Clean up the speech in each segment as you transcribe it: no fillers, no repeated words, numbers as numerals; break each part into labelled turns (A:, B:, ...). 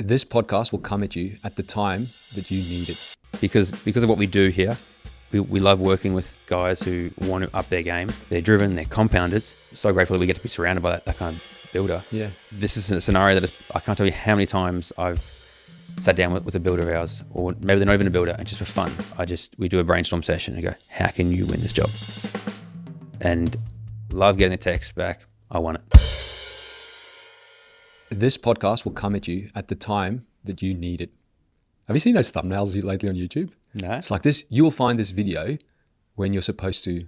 A: This podcast will come at you at the time that you need it.
B: Because of what we do here, we love working with guys who want to up their game. They're driven, they're compounders. So grateful that we get to be surrounded by that kind of builder.
A: Yeah.
B: This is a scenario that I can't tell you how many times I've sat down with a builder of ours, or maybe they're not even a builder, and just for fun, we do a brainstorm session and go, how can you win this job? And love getting the text back, I want it.
A: This podcast will come at you at the time that you need it. Have you seen those thumbnails lately on YouTube?
B: No.
A: It's like this, you will find this video when you're supposed to,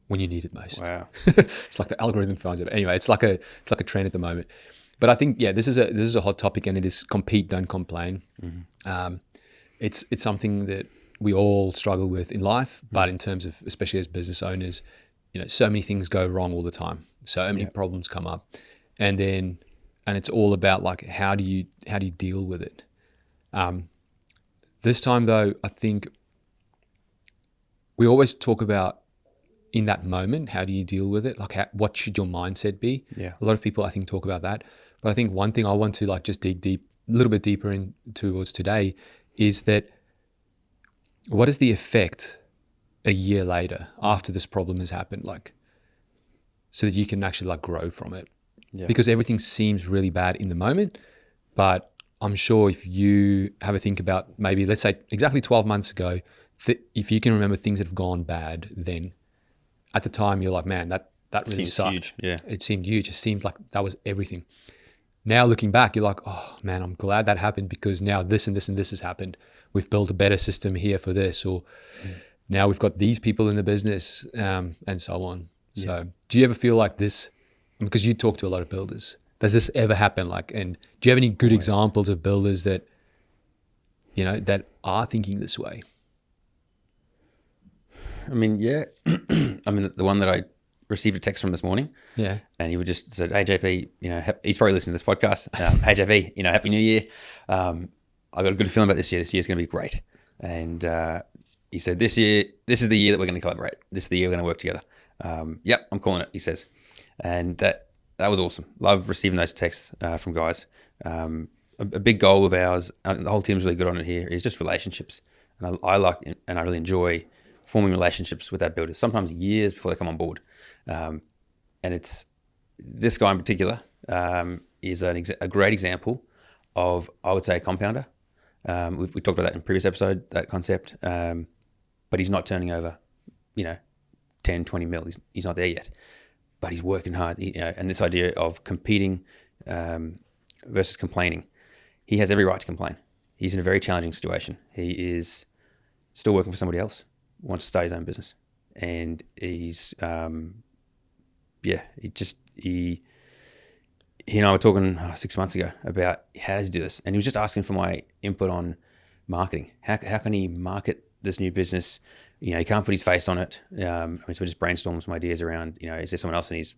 A: when you need it most.
B: Wow.
A: It's like the algorithm finds it. Anyway, it's like a trend at the moment. But I think, yeah, this is a hot topic, and it is compete, don't complain. Mm-hmm. It's something that we all struggle with in life, but in terms of, especially as business owners, so many things go wrong all the time. So many problems come up, and it's all about like, how do you deal with it? This time though, I think we always talk about in that moment, how do you deal with it? Like, what should your mindset be?
B: Yeah.
A: A lot of people, I think, talk about that. But I think one thing I want to like just dig deep, a little bit deeper in towards today, is that what is the effect a year later after this problem has happened, like, so that you can actually like grow from it.
B: Yeah.
A: Because everything seems really bad in the moment, but I'm sure if you have a think about maybe, let's say exactly 12 months ago, if you can remember things that have gone bad, then at the time you're like, man, that really
B: Seems
A: sucked.
B: huge. Yeah.
A: It seemed huge. It seemed like that was everything. Now looking back, you're like, oh man, I'm glad that happened, because now this and this and this has happened. We've built a better system here for this, or now we've got these people in the business, and so on.
B: Yeah.
A: So do you ever feel like this, because you talk to a lot of builders, does this ever happen? Like, and do you have any good examples of builders that, that are thinking this way?
B: I mean, yeah. I mean, the one that I received a text from this morning. Yeah. And he would just said, hey, JP, he's probably listening to this podcast. Hey, JP, Happy New Year. I've got a good feeling about this year. This year's going to be great. And he said, this is the year that we're going to collaborate. This is the year we're going to work together. Yep, I'm calling it, he says. And that was awesome. Love receiving those texts from guys. A big goal of ours, and the whole team's really good on it here, is just relationships. And I like, and I really enjoy forming relationships with our builders, sometimes years before they come on board. And it's this guy in particular is a great example of, I would say, a compounder. We talked about that in a previous episode, that concept. But he's not turning over, 10, 20 mil. He's not there yet. But he's working hard, and this idea of competing versus complaining. He has every right to complain. He's in a very challenging situation. He is still working for somebody else, wants to start his own business. And he's, he and I were talking 6 months ago about how does he do this? And he was just asking for my input on marketing. How can he market this new business? He can't put his face on it. So we just brainstormed some ideas around, is there someone else in his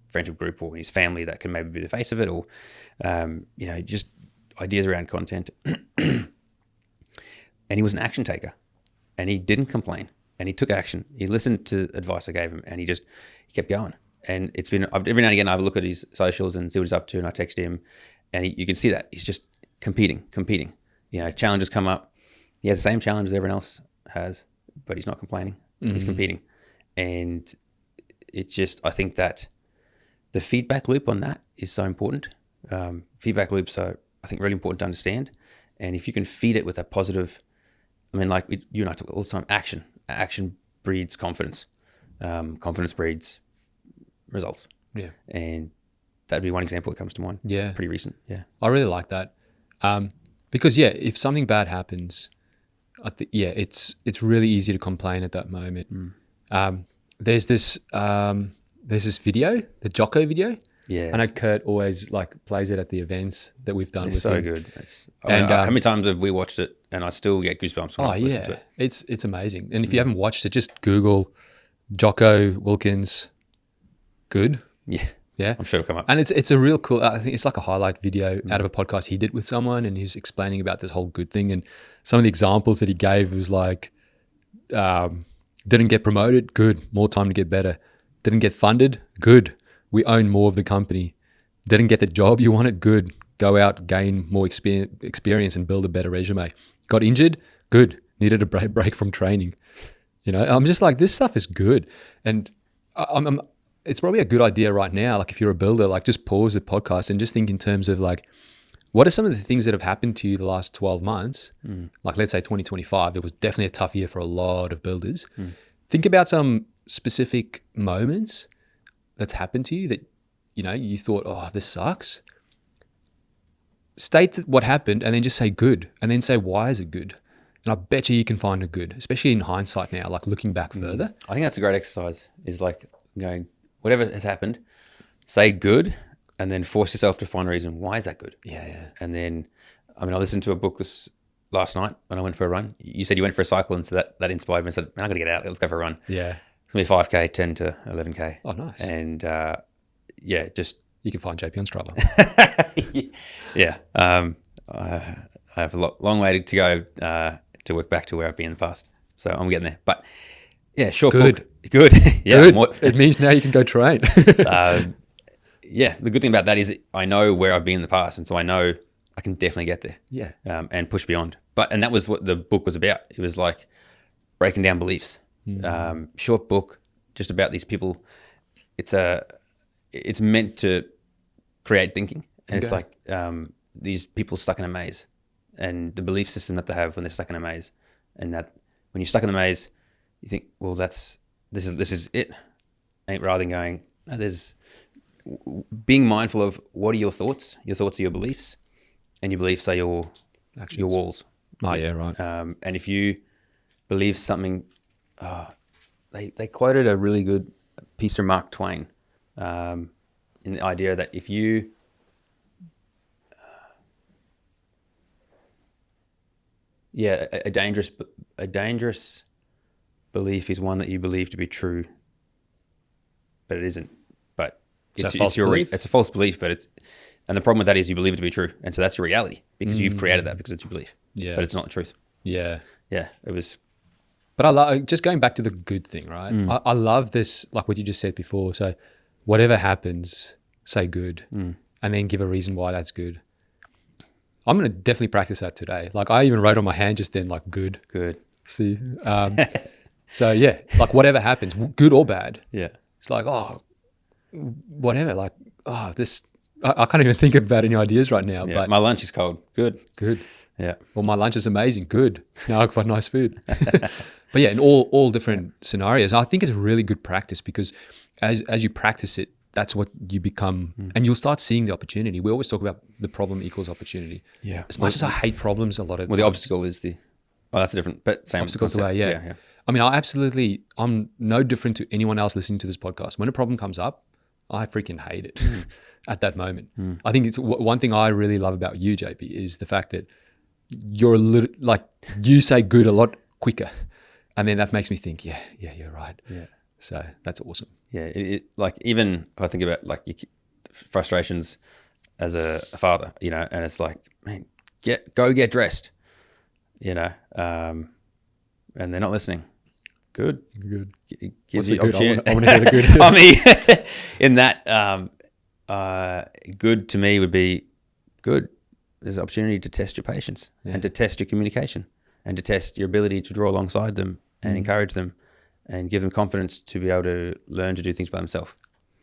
B: friendship group or in his family that can maybe be the face of it, or, just ideas around content. And he was an action taker, and he didn't complain, and he took action. He listened to advice I gave him, and he kept going. And it's been, every now and again, I have a look at his socials and see what he's up to, and I text him, and you can see that he's just competing. Challenges come up. He has the same challenge as everyone else has, but he's not complaining. Mm-hmm. He's competing. And I think that the feedback loop on that is so important. Feedback loops are, I think, really important to understand. And if you can feed it with a positive, like you and I talk all the time, action. Action breeds confidence. Confidence breeds results. Yeah. And that'd be one example that comes to mind. Yeah. Pretty recent. Yeah.
A: I really like that. Because if something bad happens, I think, it's really easy to complain at that moment. There's this video, the Jocko video. Yeah. I know Kurt always plays it at the events that we've done.
B: It's
A: with
B: so
A: him.
B: Good. How many times have we watched it and I still get goosebumps when I listen to it?
A: It's amazing. And if you haven't watched it, just Google Jocko Wilkins good.
B: Yeah. Yeah. I'm sure it'll come up.
A: And it's a real cool, I think it's like a highlight video out of a podcast he did with someone, and he's explaining about this whole good thing. And some of the examples that he gave was like, didn't get promoted, good, more time to get better. Didn't get funded, good, we own more of the company. Didn't get the job you wanted, good, go out, gain more experience and build a better resume. Got injured? Good. Needed a break from training. I'm just like, this stuff is good. And it's probably a good idea right now. Like if you're a builder, like just pause the podcast and just think in terms of like, what are some of the things that have happened to you the last 12 months? Like let's say 2025, it was definitely a tough year for a lot of builders. Think about some specific moments that's happened to you that, you thought, oh, this sucks. State what happened and then just say good, and then say, why is it good? And I bet you can find a good, especially in hindsight now, like looking back further.
B: I think that's a great exercise, is like going, whatever has happened, say good, and then force yourself to find a reason. Why is that good?
A: Yeah.
B: And then, I listened to a book last night when I went for a run. You said you went for a cycle, and so that inspired me. I said, man, I got to get out. Let's go for a run.
A: Yeah.
B: It's going to be 5K, 10 to 11K.
A: Oh, nice.
B: And just...
A: You can find JP on Strava.
B: Yeah. I have a long way to go to work back to where I've been in the past. So I'm getting there. But yeah, short book. Good. Yeah.
A: Good. It means now you can go train.
B: Yeah. The good thing about that is I know where I've been in the past. And so I know I can definitely get there.
A: Yeah.
B: And push beyond. And that was what the book was about. It was like breaking down beliefs. Short book, just about these people. It's meant to create thinking. And it's like these people stuck in a maze, and the belief system that they have when they're stuck in a maze. And that when you're stuck in the maze, you think, well, this is it. And rather than going, no, there's being mindful of what are your thoughts. Your thoughts are your beliefs, and your beliefs are your walls.
A: Oh yeah, right.
B: And if you believe something, they quoted a really good piece from Mark Twain, in the idea that if you a dangerous belief is one that you believe to be true, but it isn't. But it's a false belief, and the problem with that is you believe it to be true, and so that's your reality because you've created that because it's your belief.
A: Yeah,
B: but it's not the truth.
A: Yeah,
B: it was.
A: But I love just going back to the good thing, right? I love this, like what you just said before. So, whatever happens, say good, and then give a reason why that's good. I'm going to definitely practice that today. Like I even wrote on my hand just then, like good. See, so yeah, like whatever happens, good or bad.
B: Yeah,
A: it's like, oh, whatever. Like, oh, this. I can't even think about any ideas right now.
B: Yeah,
A: but
B: my lunch is cold. Good. Yeah.
A: Well, my lunch is amazing. Good. Now I can find nice food. But yeah, in all different scenarios, I think it's a really good practice because as you practice it, that's what you become, and you'll start seeing the opportunity. We always talk about the problem equals opportunity.
B: Yeah.
A: As much as I hate problems a lot of times.
B: The obstacle is that's different, but same.
A: Obstacle's the way, yeah. I mean, I'm no different to anyone else listening to this podcast. When a problem comes up, I freaking hate it at that moment. I think it's one thing I really love about you, JP, is the fact that you're you say good a lot quicker. And then that makes me think, yeah, you're right. Yeah. So that's awesome.
B: Yeah. Like even if I think about like your frustrations as a father, and it's like, man, go get dressed, and they're not listening. Good.
A: What's the good? I want to hear the good.
B: I mean, in that, good to me would be good. There's an opportunity to test your patience and to test your communication and to test your ability to draw alongside them and encourage them and give them confidence to be able to learn to do things by themselves.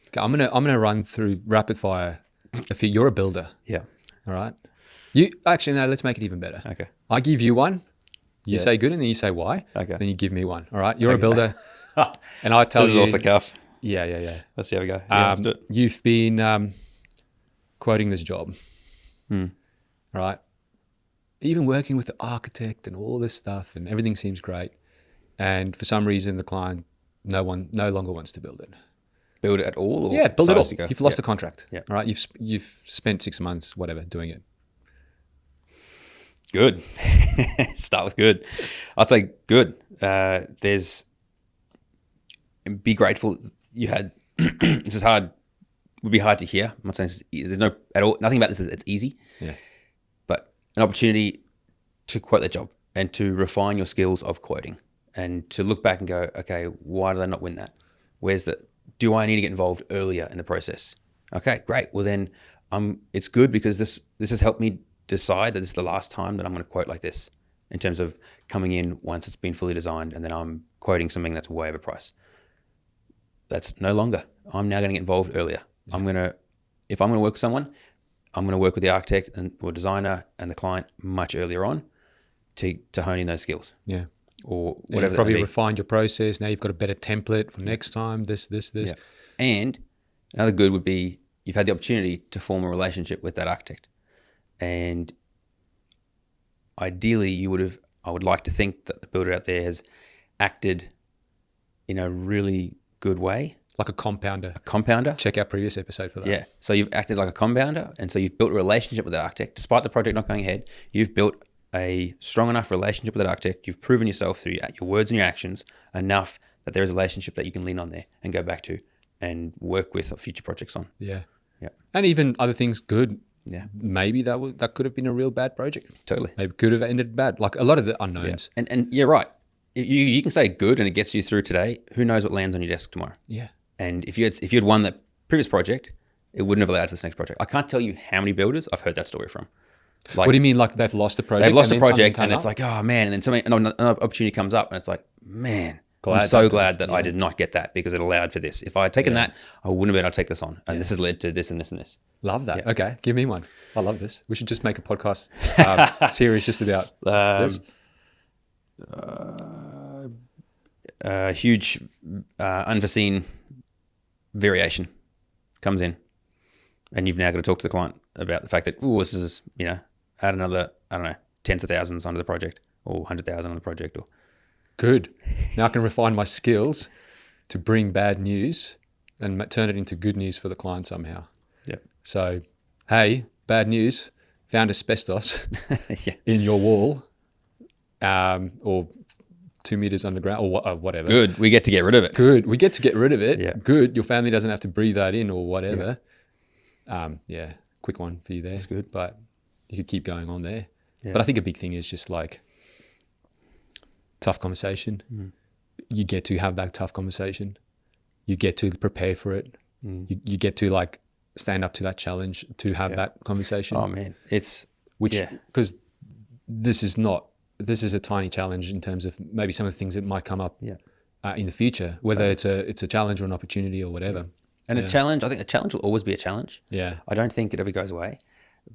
A: Okay, I'm gonna run through rapid fire. You're a builder.
B: Yeah.
A: All right. You actually no. Let's make it even better.
B: Okay.
A: I give you one. You say good, and then you say why.
B: Okay.
A: Then you give me one. All right. You're a builder, and I tell you.
B: This is off the cuff.
A: Yeah.
B: Let's see how we go. Yeah, let's do it.
A: You've been quoting this job. Right. Even working with the architect and all this stuff, and everything seems great, and for some reason the client no longer wants to build it.
B: Build it at all? Or
A: build it all. You've lost the contract.
B: Yeah.
A: All right. You've spent 6 months, whatever, doing it.
B: Good. Start with good. I'd say good. Be grateful you had. This is hard. Would be hard to hear. I'm not saying there's nothing about this it's easy.
A: Yeah.
B: But an opportunity to quote that job and to refine your skills of quoting and to look back and go, okay, why did I not win that? Do I need to get involved earlier in the process? Okay, great. Well then it's good because this has helped me decide that this is the last time that I'm going to quote like this in terms of coming in once it's been fully designed and then I'm quoting something that's way overpriced. That's no longer. I'm now going to get involved earlier. Yeah. If I'm going to work with someone, I'm going to work with the architect or designer and the client much earlier on to hone in those skills.
A: Yeah.
B: Or whatever.
A: You've probably refined your process. Now you've got a better template for next time. This.
B: Yeah. And another good would be you've had the opportunity to form a relationship with that architect. And ideally, I would like to think that the builder out there has acted in a really good way.
A: Like a compounder.
B: Check
A: our previous episode for that.
B: Yeah. So you've acted like a compounder, and so you've built a relationship with that architect. Despite the project not going ahead, you've built a strong enough relationship with that architect. You've proven yourself through your words and your actions enough that there is a relationship that you can lean on there and go back to and work with future projects on.
A: Yeah.
B: Yeah.
A: And even other things good.
B: Yeah.
A: Maybe that could have been a real bad project.
B: Totally.
A: Maybe could have ended bad. Like a lot of the unknowns.
B: Yeah. And you're right. You can say good and it gets you through today. Who knows what lands on your desk tomorrow?
A: Yeah.
B: And if you had won that previous project, it wouldn't have allowed for this next project. I can't tell you how many builders I've heard that story from.
A: Like, what do you mean? Like they've lost the project?
B: They've lost the project and it's like, oh man. And then another opportunity comes up and it's like, man, I'm so glad that I did not get that because it allowed for this. If I had taken that, I wouldn't have been able to take this on. And this has led to this and this and this.
A: Love that. Yeah. Okay. Give me one. I love this. We should just make a podcast series just about this.
B: Huge unforeseen variation comes in and you've now got to talk to the client about the fact that, this is, add another, I don't know, tens of thousands onto the project or 100,000 on the project. Or
A: good. Now I can refine my skills to bring bad news and turn it into good news for the client somehow.
B: Yep.
A: So, hey, bad news, found asbestos in your wall or 2 meters underground or whatever.
B: Good. We get to get rid of it.
A: Good. We get to get rid of it.
B: Yeah.
A: Good. Your family doesn't have to breathe that in or whatever. Yeah. Quick one for you there.
B: That's good.
A: But you could keep going on there.
B: Yeah.
A: But I think a big thing is just like tough conversation. You get to have that tough conversation. You get to prepare for it. You get to like stand up to that challenge to have that conversation.
B: Oh man,
A: because this is a tiny challenge in terms of maybe some of the things that might come up in the future, whether it's a challenge or an opportunity or whatever.
B: And a challenge, I think a challenge will always be a challenge.
A: Yeah,
B: I don't think it ever goes away.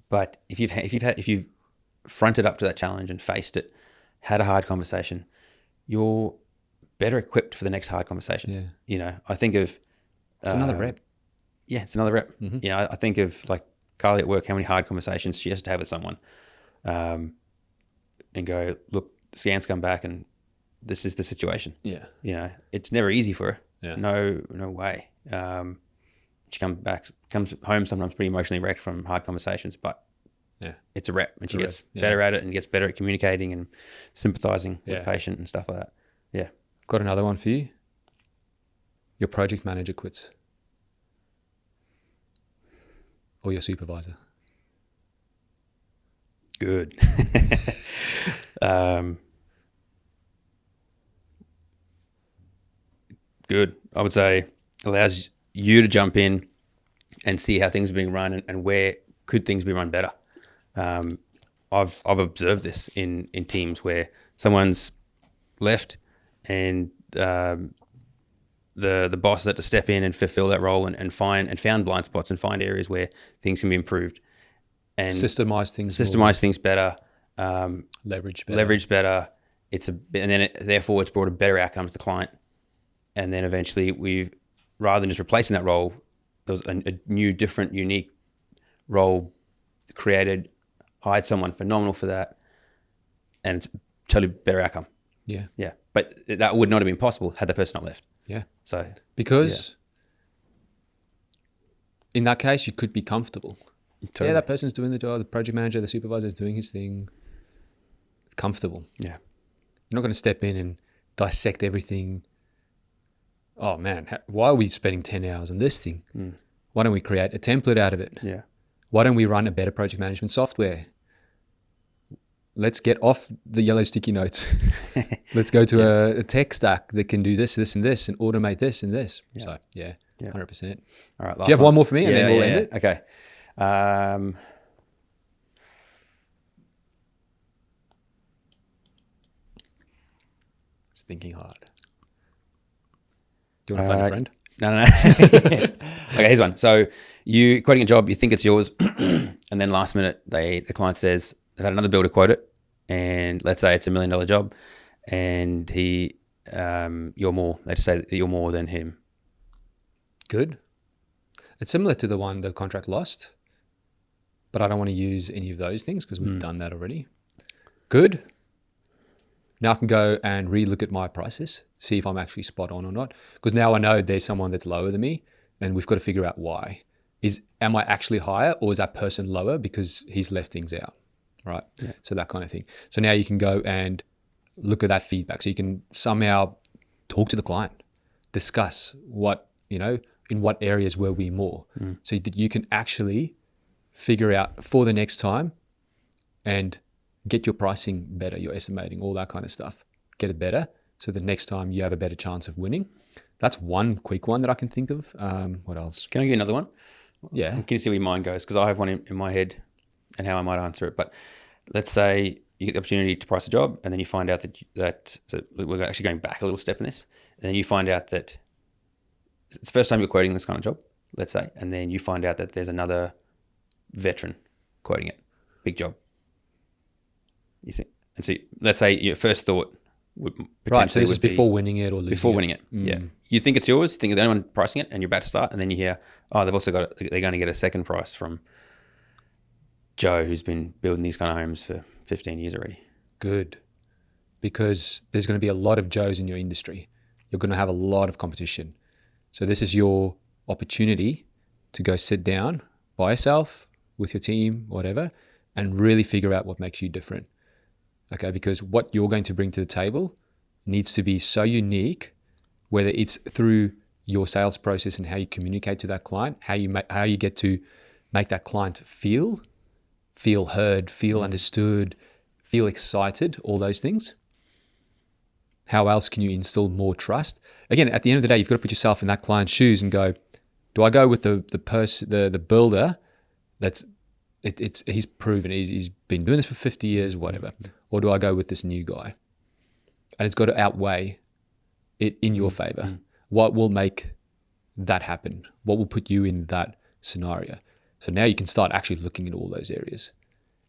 B: But if you've fronted up to that challenge and faced it, had a hard conversation, you're better equipped for the next hard conversation.
A: Yeah,
B: I think of
A: it's another rep.
B: Yeah, it's another rep.
A: Mm-hmm.
B: I think of like Carly at work, how many hard conversations she has to have with someone, and go, look, scans come back and this is the situation.
A: Yeah,
B: it's never easy for her.
A: Yeah.
B: No way. She comes home sometimes pretty emotionally wrecked from hard conversations, but it's a rep, and she gets better at it and gets better at communicating and sympathizing with the patient and stuff like that. Yeah.
A: Got another one for you. Your project manager quits. Or your supervisor.
B: Good. Good. I would say allows you to jump in and see how things are being run and where could things be run better. I've observed this in teams where someone's left and the boss has had to step in and fulfill that role and found blind spots and find areas where things can be improved and
A: systemize things
B: better,
A: leverage better.
B: Therefore it's brought a better outcome to the client. And then eventually rather than just replacing that role, there was a new, different, unique role created, hired someone phenomenal for that, and it's a totally better outcome.
A: Yeah.
B: Yeah. But that would not have been possible had that person not left.
A: Yeah.
B: So
A: because in that case, you could be comfortable. Totally. Yeah, that person's doing the job. The project manager, the supervisor is doing his thing. It's comfortable.
B: Yeah.
A: You're not going to step in and dissect everything. Oh man, why are we spending 10 hours on this thing? Why don't we create a template out of it?
B: Yeah.
A: Why don't we run a better project management software? Let's get off the yellow sticky notes. Let's go to a tech stack that can do this, this, and this, and automate this and this. Yeah. So, 100%.
B: All right.
A: Do you have one more for me? And then we'll end it?
B: Okay.
A: It's thinking hard. Do you want to find a friend?
B: No. Okay, here's one. So you quoting a job, you think it's yours, and then last minute the client says they've had another builder quote it, and let's say it's $1 million job, and you're more. They just say that you're more than him.
A: Good. It's similar to the contract lost, but I don't want to use any of those things because we've done that already. Good. Now I can go and re-look at my prices, see if I'm actually spot on or not. Because now I know there's someone that's lower than me, and we've got to figure out why. Am I actually higher, or is that person lower because he's left things out, right? Yeah. So that kind of thing. So now you can go and look at that feedback. So you can somehow talk to the client, discuss in what areas were we more, so that you can actually figure out for the next time and get your pricing better, your estimating, all that kind of stuff. Get it better so the next time you have a better chance of winning. That's one quick one that I can think of. What else?
B: Can I give you another one?
A: Yeah.
B: Can you see where your mind goes? Because I have one in my head and how I might answer it. But let's say you get the opportunity to price a job, and then you find out that so we're actually going back a little step in this, and then you find out that it's the first time you're quoting this kind of job, let's say, and then you find out that there's another veteran quoting it. Big job. You think, and so let's say your first thought would potentially
A: right. So this is before winning it or losing it.
B: Before winning it, yeah. You think it's yours. You think of anyone pricing it, and you're about to start, and then you hear, oh, they've also got they're going to get a second price from Joe, who's been building these kind of homes for 15 years already.
A: Good, because there's going to be a lot of Joes in your industry. You're going to have a lot of competition. So this is your opportunity to go sit down by yourself with your team, whatever, and really figure out what makes you different. Okay, because what you're going to bring to the table needs to be so unique, whether it's through your sales process and how you communicate to that client, how you get to make that client feel heard, feel understood, feel excited, all those things. How else can you instill more trust? Again, at the end of the day, you've got to put yourself in that client's shoes and go, do I go with the builder he's proven, he's been doing this for 50 years, whatever, or do I go with this new guy? And it's got to outweigh it in your favor. What will make that happen? What will put you in that scenario? So now you can start actually looking at all those areas.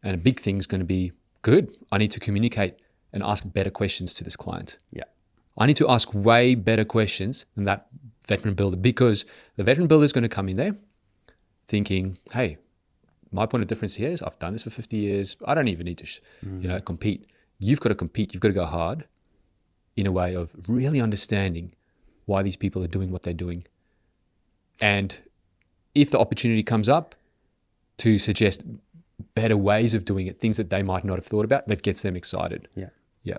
A: And a big thing is going to be, good, I need to communicate and ask better questions to this client.
B: Yeah.
A: I need to ask way better questions than that veteran builder, because the veteran builder is going to come in there thinking, hey, my point of difference here is I've done this for 50 years. I don't even need to, compete. You've got to compete. You've got to go hard in a way of really understanding why these people are doing what they're doing. And if the opportunity comes up to suggest better ways of doing it, things that they might not have thought about, that gets them excited.
B: Yeah.
A: Yeah.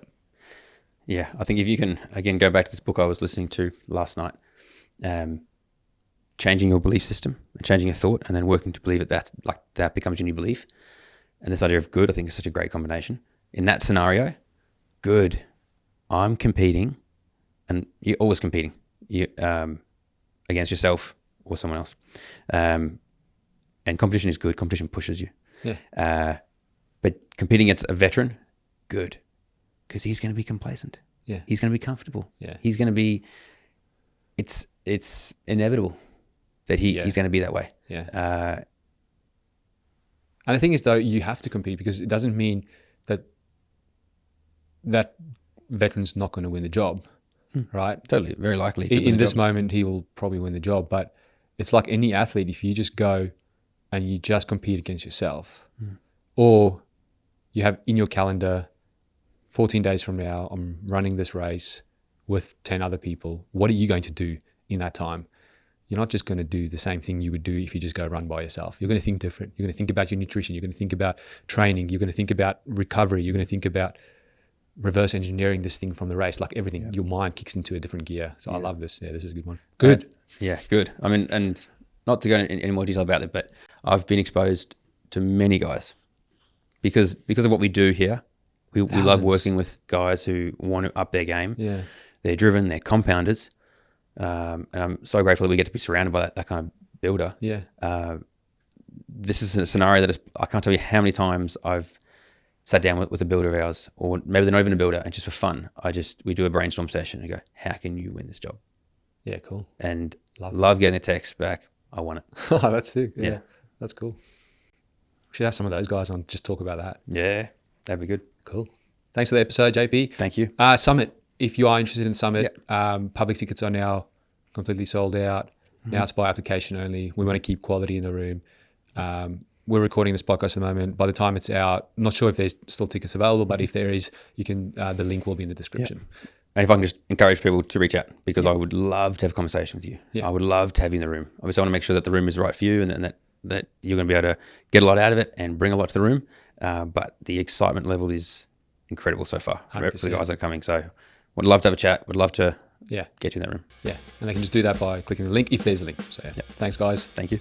B: Yeah. I think if you can, again, go back to this book I was listening to last night, changing your belief system and changing your thought, and then working to believe that becomes your new belief. And this idea of good, I think, is such a great combination. In that scenario, good, I'm competing, and you're always competing against yourself or someone else. And competition is good. Competition pushes you.
A: Yeah.
B: But competing against a veteran, good, because he's going to be complacent.
A: Yeah.
B: He's going to be comfortable.
A: Yeah.
B: He's going to be. It's inevitable that he's going to be that way.
A: Yeah. And the thing is, though, you have to compete, because it doesn't mean that veteran's not going to win the job, right?
B: Totally, very likely.
A: In this moment, he will probably win the job. But it's like any athlete. If you just go and you just compete against yourself, or you have in your calendar, 14 days from now, I'm running this race with 10 other people. What are you going to do in that time? You're not just going to do the same thing you would do if you just go run by yourself. You're going to think different. You're going to think about your nutrition. You're going to think about training. You're going to think about recovery. You're going to think about reverse engineering this thing from the race, like everything. Yeah. Your mind kicks into a different gear. So I love this. Yeah, this is a good one. Good.
B: Good. I mean, and not to go into any more detail about it, but I've been exposed to many guys because of what we do here. We love working with guys who want to up their game.
A: Yeah.
B: They're driven, they're compounders. And I'm so grateful that we get to be surrounded by that kind of builder.
A: Yeah.
B: this is a scenario that I can't tell you how many times I've sat down with a builder of ours, or maybe they're not even a builder, and just for fun, we do a brainstorm session and go, how can you win this job?
A: Yeah, cool.
B: And love getting the text back, I want it.
A: Oh, that's sick.
B: Yeah.
A: That's cool. We should have some of those guys on, just talk about that.
B: Yeah, that'd be good.
A: Cool. Thanks for the episode, JP.
B: Thank you.
A: Summit. If you are interested in Summit, public tickets are now completely sold out. Now it's by application only. We want to keep quality in the room. We're recording this podcast at the moment. By the time it's out, I'm not sure if there's still tickets available, but if there is, you can. The link will be in the description.
B: Yeah. And if I can just encourage people to reach out, because I would love to have a conversation with you. Yeah. I would love to have you in the room. Obviously, I want to make sure that the room is right for you, and that you're going to be able to get a lot out of it and bring a lot to the room. But the excitement level is incredible so far for the guys that are coming. So would love to have a chat. Would love to get you in that room.
A: Yeah. And they can just do that by clicking the link if there's a link. So thanks, guys.
B: Thank you.